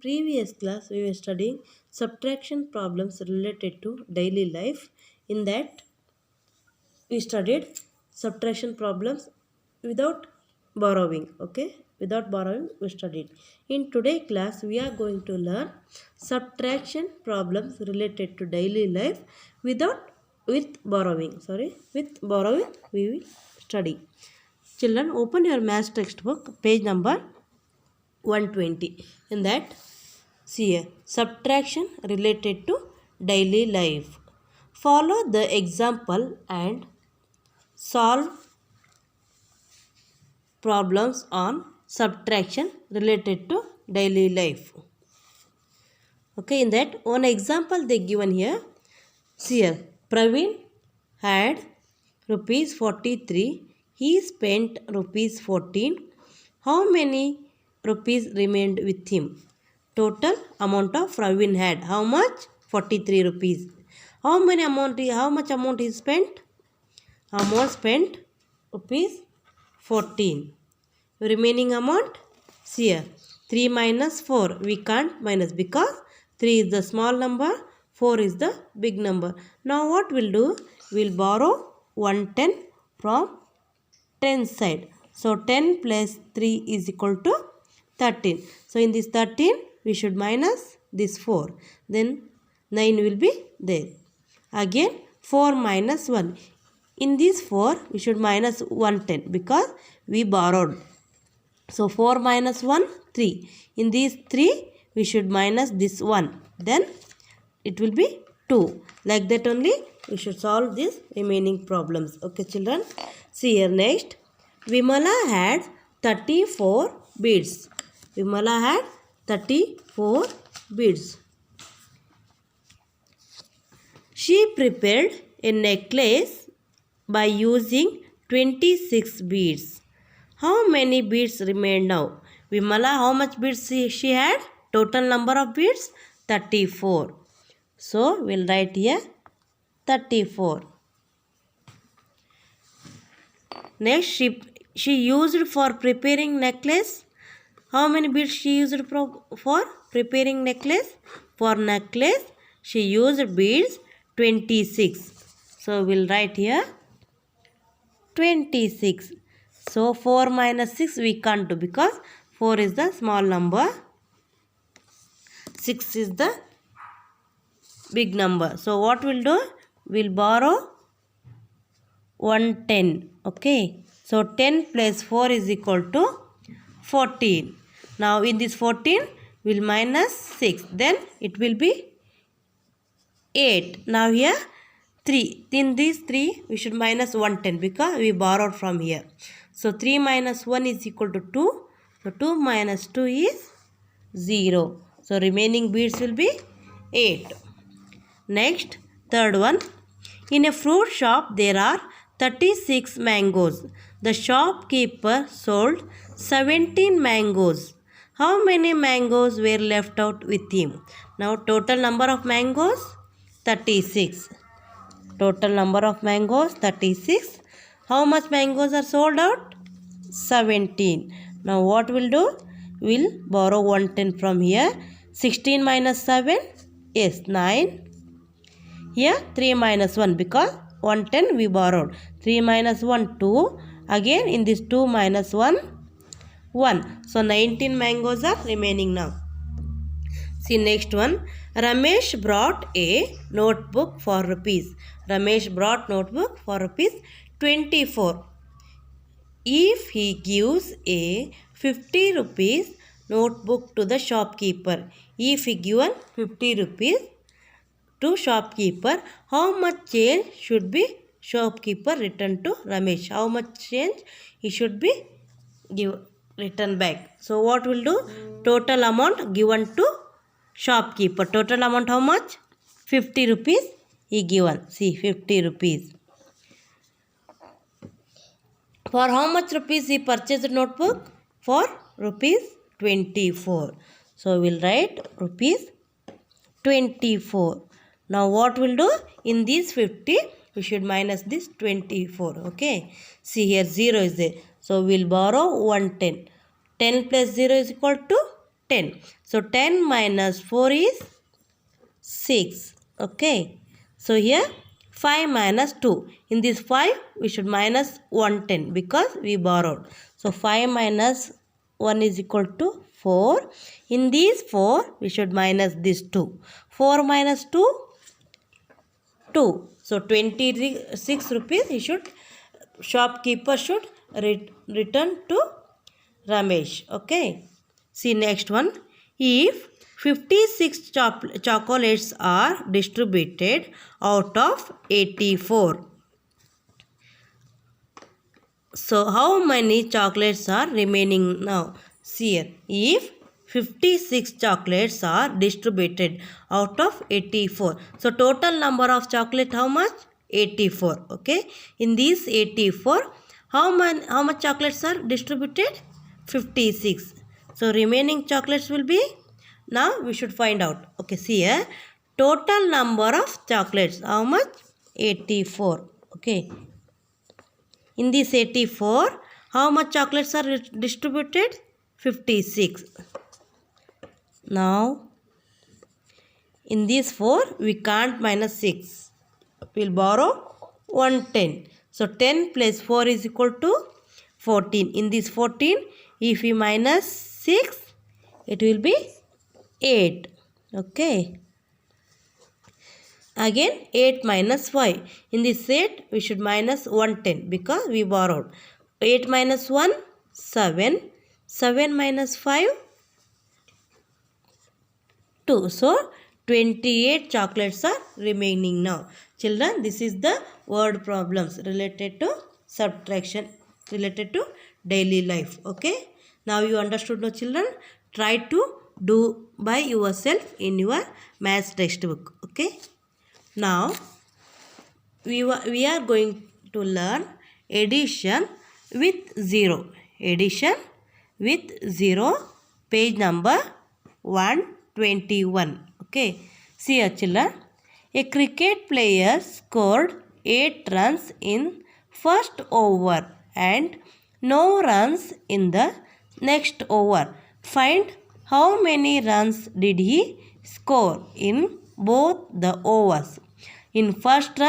previous class, we were studying subtraction problems related to daily life. In that, we studied subtraction problems without borrowing. Okay, without borrowing, we studied. In today's class, we are going to learn subtraction problems related to daily life with borrowing. With borrowing, we will study. Children, open your maths textbook, page number 120. In that, see here, subtraction related to daily life. Follow the example and solve problems on subtraction related to daily life. Okay, in that one example they given here. See here, Praveen had rupees 43. He spent rupees 14. How many rupees remained with him? Total amount of Praveen had. How much? 43 rupees. How much amount he spent? Amount spent rupees 14. Remaining amount? See here. 3 minus 4. We can't minus because 3 is the small number, 4 is the big number. Now what we'll do? We'll borrow 110 from 10 side. So 10 plus 3 is equal to 13. So in this 13, we should minus this 4. Then 9 will be there. Again 4 minus 1. In this 4, we should minus 110 because we borrowed. So 4 minus 1, 3. In these 3, we should minus this 1. Then it will be 2. Like that only, we should solve these remaining problems. Okay, children. See here next. Vimala had 34 beads. Vimala had 34 beads. She prepared a necklace by using 26 beads. How many beads remain now? Vimala, how much beads she had? Total number of beads? 34. So, we'll write here 34. Next, she used for preparing necklace. How many beads she used for preparing necklace? For necklace, she used beads 26. So, we'll write here 26. So, 4 minus 6 we can't do because 4 is the small number. 6 is the big number. So, what we'll do? We'll borrow 110. Okay. So, 10 plus 4 is equal to 14. Now, in this 14, we'll minus 6. Then, it will be 8. Now, here 3. In these 3, we should minus 110 because we borrowed from here. So, 3 minus 1 is equal to 2. So, 2 minus 2 is 0. So, remaining beads will be 8. Next, third one. In a fruit shop, there are 36 mangoes. The shopkeeper sold 17 mangoes. How many mangoes were left out with him? Now, total number of mangoes, 36. Total number of mangoes, 36. How much mangoes are sold out? 17. Now, what we'll do? We'll borrow 110 from here. 16 minus 7 is 9. Here 3 minus 1 because 110 we borrowed. 3 minus 1, 2. Again in this 2 minus 1, 1. So 19 mangoes are remaining now. See next one. Ramesh brought a notebook for rupees. Ramesh brought notebook for rupees 24. If he gives a 50 rupees notebook to the shopkeeper. If he given 50 rupees to shopkeeper, how much change should be shopkeeper return to Ramesh? How much change he should be return back? So what will do? Total amount given to shopkeeper. Total amount how much? 50 rupees he given. See 50 rupees. For how much rupees he purchased notebook? For rupees 24. So we'll write rupees 24. Now what we'll do? In this 50, we should minus this 24. Okay. See here 0 is there. So we'll borrow 110. 10 plus 0 is equal to 10. So 10 minus 4 is 6. Okay. So here 5 minus 2. In this 5 we should minus 110 because we borrowed. So 5 minus 1 is equal to 4. In these 4 we should minus this 2. 4 minus 2, 2. So 26 rupees he should, shopkeeper should return to Ramesh. Okay. See next one. If 56 chocolates are distributed out of 84. So how many chocolates are remaining now? See here. If 56 chocolates are distributed out of 84. So total number of chocolate how much? 84. Okay. In these 84, how much chocolates are distributed? 56. So remaining chocolates will be, now we should find out. Okay, see here. Total number of chocolates, how much? 84. Okay. In this 84, how much chocolates are distributed? 56. Now, in these 4, we can't minus 6. We'll borrow 110. So 10 plus 4 is equal to 14. In this 14, if we minus 6, it will be 8. Okay. Again 8 minus 5. In this 8, we should minus 110 because we borrowed. 8 minus 1, 7. 7 minus 5, 2. So 28 chocolates are remaining now. Children, this is the word problems related to subtraction, related to daily life. Okay. Now you understood, no children? Try to do by yourself in your maths textbook. Okay. Now we are going to learn addition with 0. Addition with 0, page number 121. Okay. See here, children. A cricket player scored 8 runs in first over and no runs in the next over. Find how many runs did he score in both the overs. In first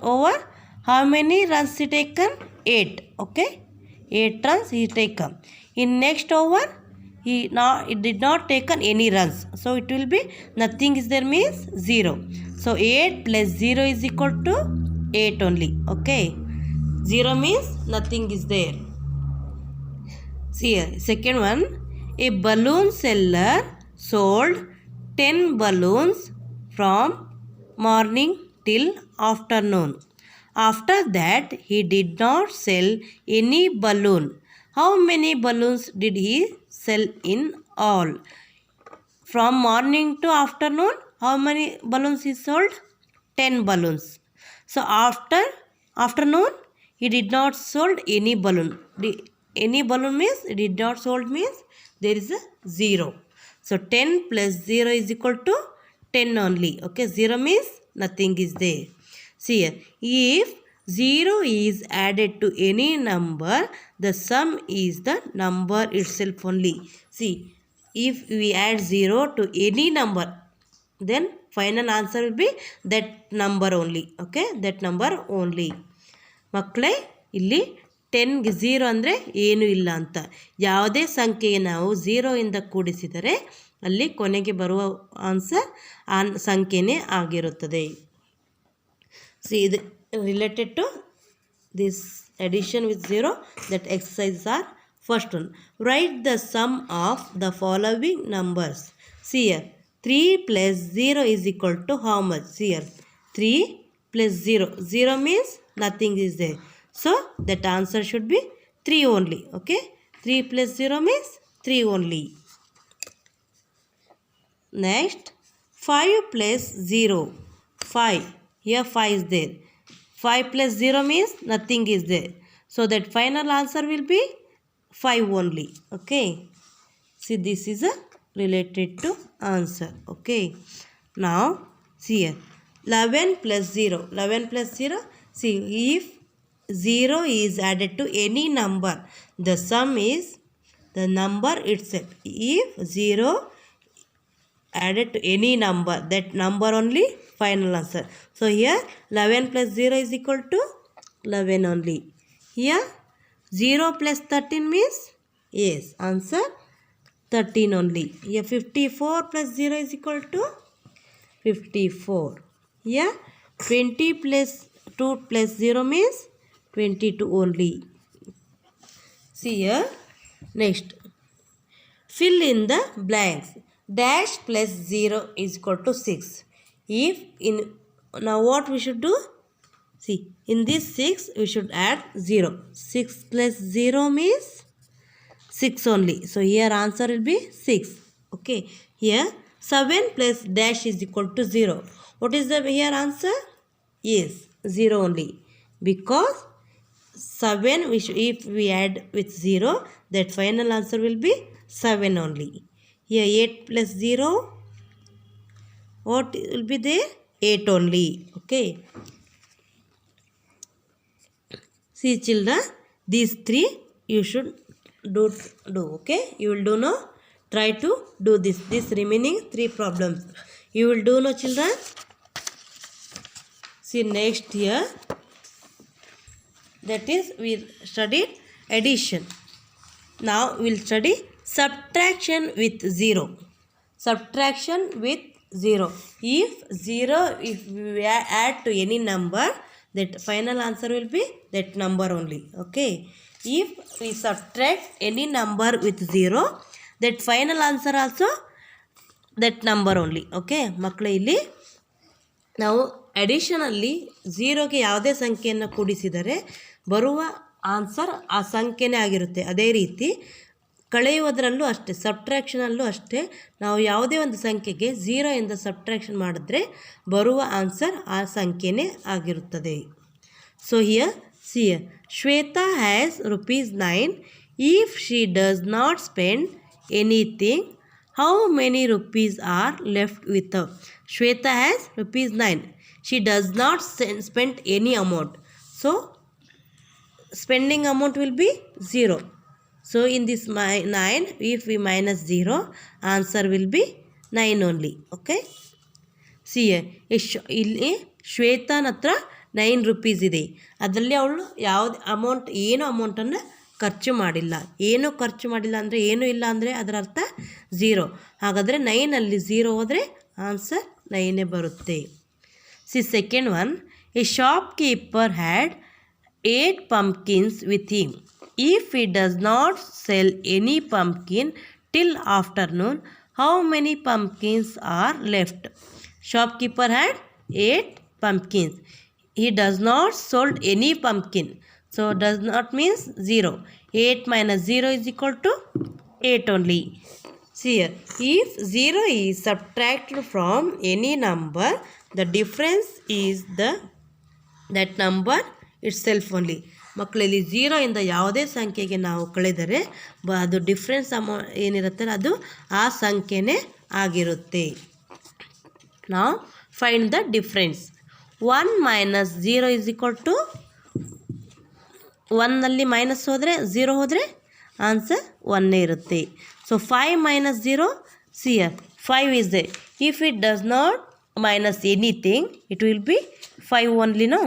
over, how many runs he taken? 8. Okay. 8 runs he taken. In next over, it did not taken any runs. So it will be nothing is there means 0. So 8 plus 0 is equal to 8 only. Okay. 0 means nothing is there. See here, second one. A balloon seller sold 10 balloons from morning till afternoon. After that, he did not sell any balloon. How many balloons did he sell in all? From morning to afternoon, how many balloons he sold? 10 balloons. So after afternoon, he did not sold any balloon. Any balloon means did not sold means there is a 0. So 10 plus 0 is equal to 10 only. Okay, 0 means nothing is there. See here, if 0 is added to any number, the sum is the number itself only. See, if we add 0 to any number, then final answer will be that number only. Okay, that number only. ಮಕ್ಕಳೇ, ಇಲ್ಲಿ 10ಗೆ 0 ಅಂದರೆ ಏನೂ ಇಲ್ಲ ಅಂತ. ಯಾವುದೇ ಸಂಖ್ಯೆಗೆ ನಾವು 0 ಇಂದ ಕೂಡಿಸಿದರೆ ಅಲ್ಲಿ ಕೊನೆಗೆ ಬರುವ ಆನ್ಸರ್ ಆ ಸಂಖ್ಯೆನೇ ಆಗಿರುತ್ತದೆ. ಸೊ ಇದು related to this addition with 0, that exercises are first one. Write the sum of the following numbers. See here, 3 plus 0 is equal to how much? See here, 3 plus 0. 0 means nothing is there. So that answer should be 3 only. Okay, 3 plus 0 means 3 only. Next, 5 plus 0. 5. Here 5 is there. 5 plus 0 means nothing is there. So that final answer will be 5 only. Okay. See, this is a related to answer. Okay. Now, see here. 11 plus 0. 11 plus 0. See, if 0 is added to any number, the the number itself. If 0 added to any number, that number only final answer. So here 11 plus 0 is equal to 11 only. Here 0 plus 13 means yes, answer 13 only. Here 54 plus 0 is equal to 54. Here 20 plus 2 plus 0 means 22 only. See here. Next, fill in the blanks. Dash plus 0 is equal to 6. If in, now what we should do? See, in this 6 we should add 0. 6 plus 0 means 6 only. So here answer will be 6. Okay. Here 7 plus dash is equal to 0. What is the here answer? Yes, 0 only. Because 7 if we add with 0, that final answer will be 7 only. Here 8 plus 0, what will be there? 8 only. Okay. See children, these 3 you should do. Okay. You will do now. Try to do this remaining 3 problems. You will do now children. See next here. That is, we studied addition. Now we will study subtraction with 0. Subtraction with 0. If we add to any number, that final answer will be that number only. Okay. If we subtract any number with 0, that final answer also that number only. Okay. ಮಕ್ಕಳು ಇಲ್ಲಿ ನಾವು ಅಡಿಷನಲ್ಲಿ 0ಗೆ ಯಾವುದೇ ಸಂಖ್ಯೆಯನ್ನು ಕೂಡಿಸಿದರೆ ಬರುವ answer ಆ ಸಂಖ್ಯೆನೇ ಆಗಿರುತ್ತೆ. ಅದೇ ರೀತಿ ಕಳೆಯುವುದರಲ್ಲೂ ಅಷ್ಟೇ, ಸಬ್ಟ್ರಾಕ್ಷನಲ್ಲೂ ಅಷ್ಟೇ, ನಾವು ಯಾವುದೇ ಒಂದು ಸಂಖ್ಯೆಗೆ 0 ಇಂದ ಸಬ್ಟ್ರಾಕ್ಷನ್ ಮಾಡಿದ್ರೆ ಬರುವ ಆನ್ಸರ್ ಆ ಸಂಖ್ಯೆನೇ ಆಗಿರುತ್ತದೆ. So here C Shweta has ₹9. If she does not spend anything, how many rupees are left with her? Shweta has ₹9. She does not spend any amount. So, spending amount will be 0. So, in this 9, if we minus 0, answer will be 9 only. Okay? See here. ಇಲ್ಲಿ ಶ್ವೇತಾನ ಹತ್ರ 9 rupees ಇದೆ. ಅದರಲ್ಲಿ ಅವಳು ಯಾವ್ದು amount, ಏನು ಅಮೌಂಟನ್ನು ಖರ್ಚು ಮಾಡಿಲ್ಲ. ಏನು ಖರ್ಚು ಮಾಡಿಲ್ಲ ಅಂದರೆ ಏನು ಇಲ್ಲ ಅಂದರೆ ಅದರ ಅರ್ಥ 0. ಹಾಗಾದರೆ 9ಅಲ್ಲಿ 0 ಹೋದರೆ ಆನ್ಸರ್ 9 ಬರುತ್ತೆ. C second one, A shop keeper had 8 pumpkins with him. If he does not sell any pumpkin till afternoon, how many pumpkins are left? Shopkeeper had 8 pumpkins. He does not sold any pumpkin. So does not means 0. 8 minus 0 is equal to 8 only. See here, if 0 is subtracted from any number, the difference is that number itself only. ಮಕ್ಕಳಲ್ಲಿ 0 ಇಂದ ಯಾವುದೇ ಸಂಖ್ಯೆಗೆ ನಾವು ಕಳೆದರೆ ಅದು difference ಏನಿರುತ್ತಲ್ಲ ಅದು ಆ ಸಂಖ್ಯೆನೇ ಆಗಿರುತ್ತೆ. ನಾವು find the difference. 1 minus 0 is equal to 1ನಲ್ಲಿ ಮೈನಸ್ ಹೋದರೆ 0 ಹೋದರೆ ಆನ್ಸರ್ 1 ಇರುತ್ತೆ. So 5 minus 0, see 5 is there. If it does not minus anything, it will be 5 only, no?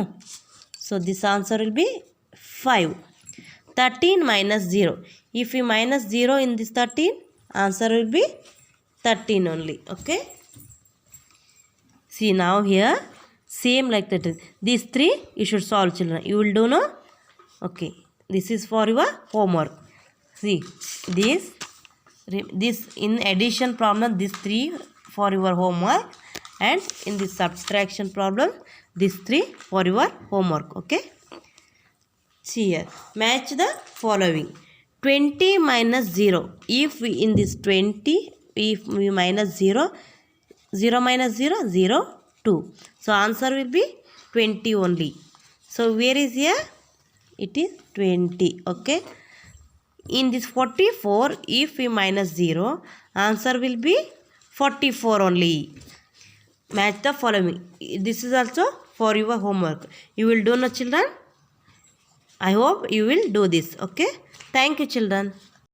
So this answer will be 5. 13 minus 0. If we minus 0 in this 13, answer will be 13 only. Okay? See now here, same like that. These 3 you should solve children. You will do no? Okay. This is for your homework. See, this in addition problem, these 3 for your homework, and in this subtraction problem, these 3 for your homework. Okay? See here, match the following. 20 minus 0. If we in this 20, if we minus 0, 0 minus 0, 0, 2. So answer will be 20 only. So where is here? It is 20. Okay? In this 44, if we minus 0, answer will be 44 only. Match the following. This is also for your homework. You will do, no children? I hope you will do this. Okay? Thank you children.